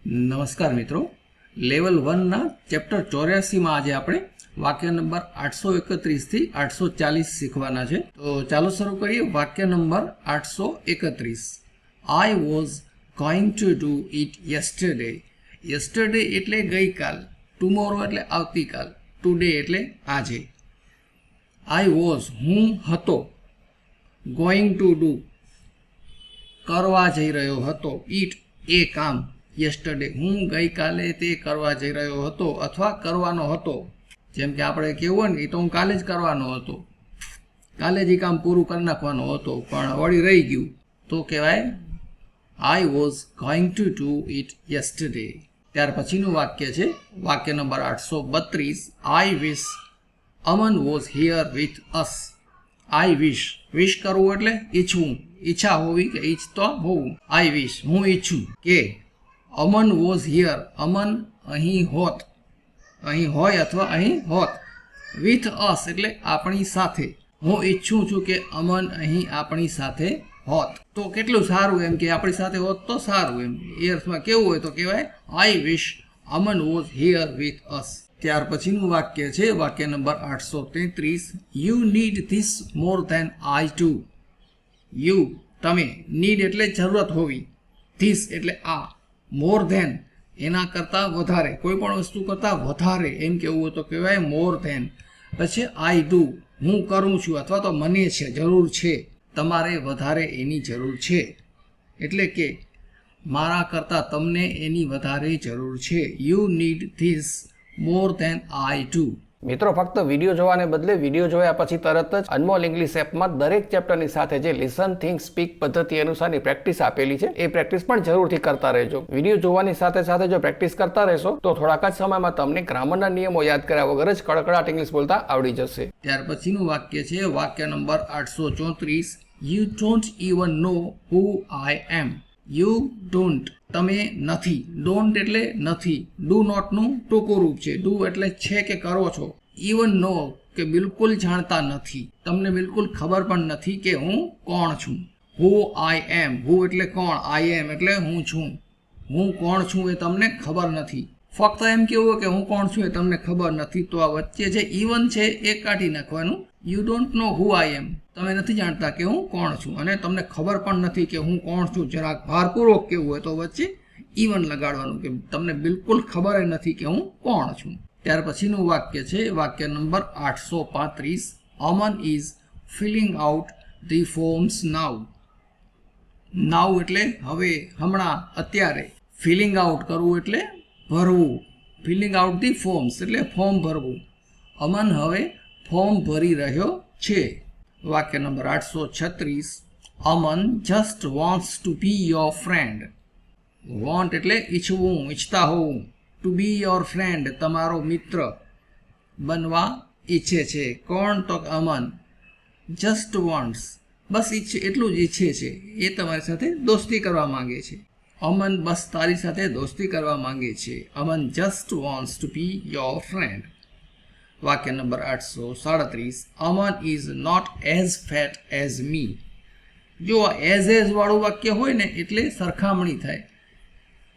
નમસ્કાર મિત્રો, level 1ના chapter 84માં આજે આપણે વાક્ય નંબર 831 થી 840 શીખવાના છે. તો ચાલો શરૂ કરીએ. વાક્ય number 831. I was going to do it yesterday. yesterday એટલે ગઈકાલ, tomorrow એટલે આવતીકાલ, today એટલે આજે. I was હું હતો, going to do કરવા જઈ રહ્યો હતો, it એ કામ, yesterday હું ગઈકાલે તે કરવા જઈ રહ્યો હતો અથવા કરવાનો હતો. જેમ કે આપણે કહેવું ને, એ તો હું કાલે જ કરવાનો હતો, કાલે જ એ કામ પૂરું કરી નાખવાનો હતો પણ વળી રહી ગયું, તો કહેવાય I was going to do it yesterday. ત્યાર પછીનું વાક્ય છે વાક્ય number 832. I wish Aman was here with us. I wish, વિશ કરવું એટલે ઈચ્છવું, ઈચ્છા હોવી કે ઈચ્છતો હોવું. I wish હું ઈચ્છું કે અમન વોઝ હિયર, અમન અહીં હોત, અહીં હોય અથવા અહીં હોત. વિથ અસ એટલે આપણી સાથે. હું ઈચ્છું છું કે અમન અહીં આપણી સાથે હોત. તો કેટલું સારું, એમ કે આપણી સાથે હોત તો સારું, એમ એ અર્થમાં કેવું હોય તો કહેવાય I wish Aman was here with us. ત્યાર પછીનું વાક્ય છે વાક્ય number 833. You need this more than I do. You તમે, નીડ એટલે જરૂરત હોવી, ધીસ એટલે આ, મોર ધેન એના કરતાં વધારે, કોઈ પણ વસ્તુ કરતાં વધારે એમ કેવું હોય તો કહેવાય મોર ધેન. પછી આઈ ડુ હું કરું છું અથવા તો મને છે, જરૂર છે, તમારે વધારે એની જરૂર છે, એટલે કે મારા કરતાં તમને એની વધારે જરૂર છે. You need this more than I do. મિત્રો, ફક્ત વિડીયો જોવાને બદલે વિડીયો જોયા પછી તરત જ અનમોલ ઇંગ્લિશ એપમાં દરેક ચેપ્ટરની સાથે જે લિસન થિંક સ્પીક પદ્ધતિ અનુસારની પ્રેક્ટિસ આપેલી છે, એ પ્રેક્ટિસ પણ જરૂરથી કરતા રહેજો. વિડીયો જોવાની સાથે સાથે જો પ્રેક્ટિસ કરતા રહેશો તો થોડાક જ સમયમાં તમને ગ્રામરના નિયમો યાદ કર્યા વગર જ કડકડાટ ઇંગ્લિશ બોલતા આવડી જશે. ત્યાર પછીનું વાક્ય છે વાક્ય number 834. You don't even know who I am. You don't તમે નથી, ડોન્ટ એટલે નથી, ડુ નોટનું ટૂંકું રૂપ છે. ડુ એટલે છે કે કરો છો, ઇવન નો કે બિલકુલ જાણતા નથી, તમને બિલકુલ ખબર પણ નથી કે હું કોણ છું. હુ આઈ એમ, હુ એટલે કોણ, આઈ એમ એટલે હું છું. હું કોણ છું એ તમને ખબર નથી. ફક્ત એમ કેવું કે હું કોણ છું એ તમને ખબર નથી, તો આ વચ્ચે જે ઇવન છે એ કાઢી નાખવાનું. You don't know who I એમ, તમે નથી જાણતા કે હું કોણ છું અને તમને ખબર પણ નથી કે હું કોણ છું. જરાક ભારપૂર્વક કેવું હોય તો વચ્ચે ઇવન લગાડવાનું, કે તમને બિલકુલ ખબર નથી કે હું કોણ છું. ત્યાર પછીનું વાક્ય છે વાક્ય number 835. Aman is filling out the forms now. Now એટલે હવે, હમણાં, અત્યારે. ફિલિંગ આઉટ કરવું એટલે ભરવું. ફિલિંગ આઉટ ધી ફોર્મ્સ એટલે ફોર્મ ભરવું. અમન હવે ફોર્મ ભરી રહ્યો છે. વાક્ય number 836. Aman just wants to be your friend. Want એટલે ઈચ્છવું, ઈચ્છતા હોવું. ટુ બી યોર ફ્રેન્ડ તમારો મિત્ર બનવા ઈચ્છે છે. કોણ? તો અમન. જસ્ટ વોન્ટ્સ બસ ઈચ્છે, એટલું જ ઈચ્છે છે, એ તમારી સાથે દોસ્તી કરવા માંગે છે. અમન બસ તારી સાથે દોસ્તી કરવા માંગે છે. Aman just wants to be your friend. વાક્ય number 837. Aman is not as fat as me. જો એઝ વાળું વાક્ય હોય ને એટલે સરખામણી થાય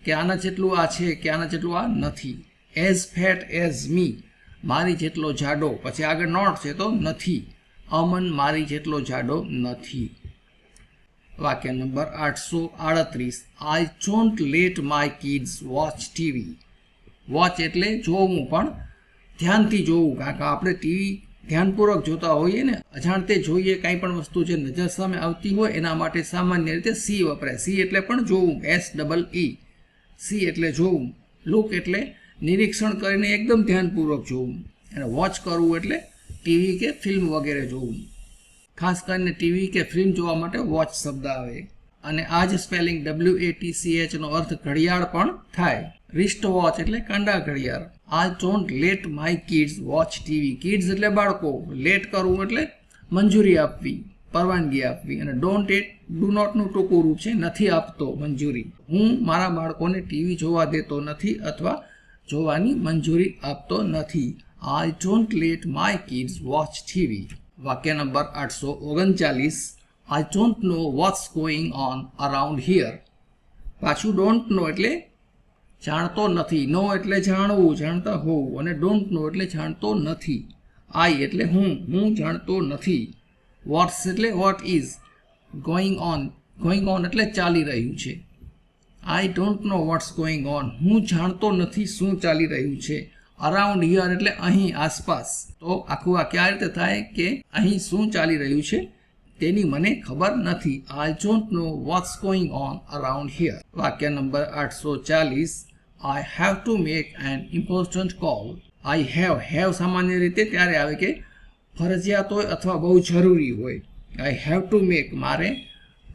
કે આના જેટલું આ છે કે આના જેટલું આ નથી. એઝ ફેટ એઝ મી, મારી જેટલો જાડો, પછી આગળ નોટ છે તો નથી. અમન મારી જેટલો જાડો નથી. વાક્ય number 838. I don't let my kids watch TV. Watch એટલે જોવું, પણ ધ્યાનથી જોવું, કારણ કે આપણે ટીવી ધ્યાનપૂર્વક જોતા હોઈએ ને, અજાણતે જોઈએ કાંઈ પણ વસ્તુ જે નજર સામે આવતી હોય એના માટે સામાન્ય રીતે સી વપરાય. સી એટલે પણ જોવું, SEE. સી એટલે જોવું. લુક એટલે નિરીક્ષણ કરીને એકદમ ધ્યાનપૂર્વક જોવું. અને વોચ કરવું એટલે ટીવી કે ફિલ્મ વગેરે જોવું. ખાસ કરીને ટીવી કે ફિલ્મ જોવા માટે વોચ શબ્દ આવે. અને આ જ સ્પેલિંગ WATCH નો અર્થ ઘડિયાળ પણ થાય. રિસ્ટ વોચ એટલે કાંડા ઘડિયાળ. આઈ don't let my kids watch TV. Kids એટલે બાળકો. લેટ કરવું એટલે મંજૂરી આપવી, પરવાનગી આપવી. અને ડોન્ટ ઇટ ડુ નોટનું ટૂંકું રૂપ છે, નથી આપતો મંજૂરી. હું મારા બાળકોને ટીવી જોવા દેતો નથી અથવા જોવાની મંજૂરી આપતો નથી. I don't let my kids watch TV. વાક્ય number 839. I don't know what's going on around here. પાછું ડોન્ટ નો એટલે જાણતો નથી. નો એટલે જાણવું, જાણતા હોવું, અને ડોન્ટ નો એટલે જાણતો નથી. આઈ એટલે હું જાણતો નથી. વોટ્સ એટલે વોટ ઇઝ. ગોઈંગ ઓન એટલે ચાલી રહ્યું છે. આઈ don't know what's going on, હું જાણતો નથી શું ચાલી રહ્યું છે. અરાઉન્ડ હિયર એટલે અહીં, આસપાસ. તો આખું વાક્ય આ રીતે થાય કે અહીં શું ચાલી રહ્યું છે તેની મને ખબર નથી. I don't know what's going on around here. વાક્ય number 840. I have to make an important call. I have સામાન્ય રીતે ત્યારે આવે કે ફરજિયાત હોય અથવા બહુ જરૂરી હોય. આઈ હેવ ટુ મેક મારે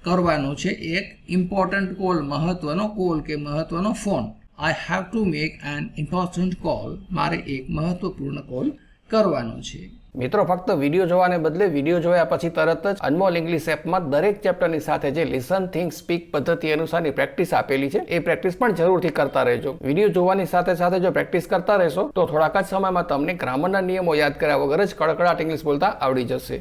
કરવાનો છે એક ઇમ્પોર્ટન્ટ કોલ, મહત્વનો કોલ કે મહત્વનો phone. I have to make an important call, મારે એક મહત્વપૂર્ણ કોલ કરવાનો છે. મિત્રો ફક્ત વિડીયો જોવાને બદલે વિડીયો જોયા પછી તરત જ અનમોલ ઇંગ્લિશ એપમાં દરેક ચેપ્ટરની સાથે જે લિસન થિંક સ્પીક પદ્ધતિ અનુસારની પ્રેક્ટિસ આપેલી છે એ પ્રેક્ટિસ પણ જરૂરથી કરતા રહેજો. વિડીયો જોવાની સાથે સાથે જો પ્રેક્ટિસ કરતા રહેશો તો થોડાક જ સમયમાં તમને ગ્રામરના નિયમો યાદ કર્યા વગર જ કડકડાટ ઇંગ્લિશ બોલતા આવડી જશે.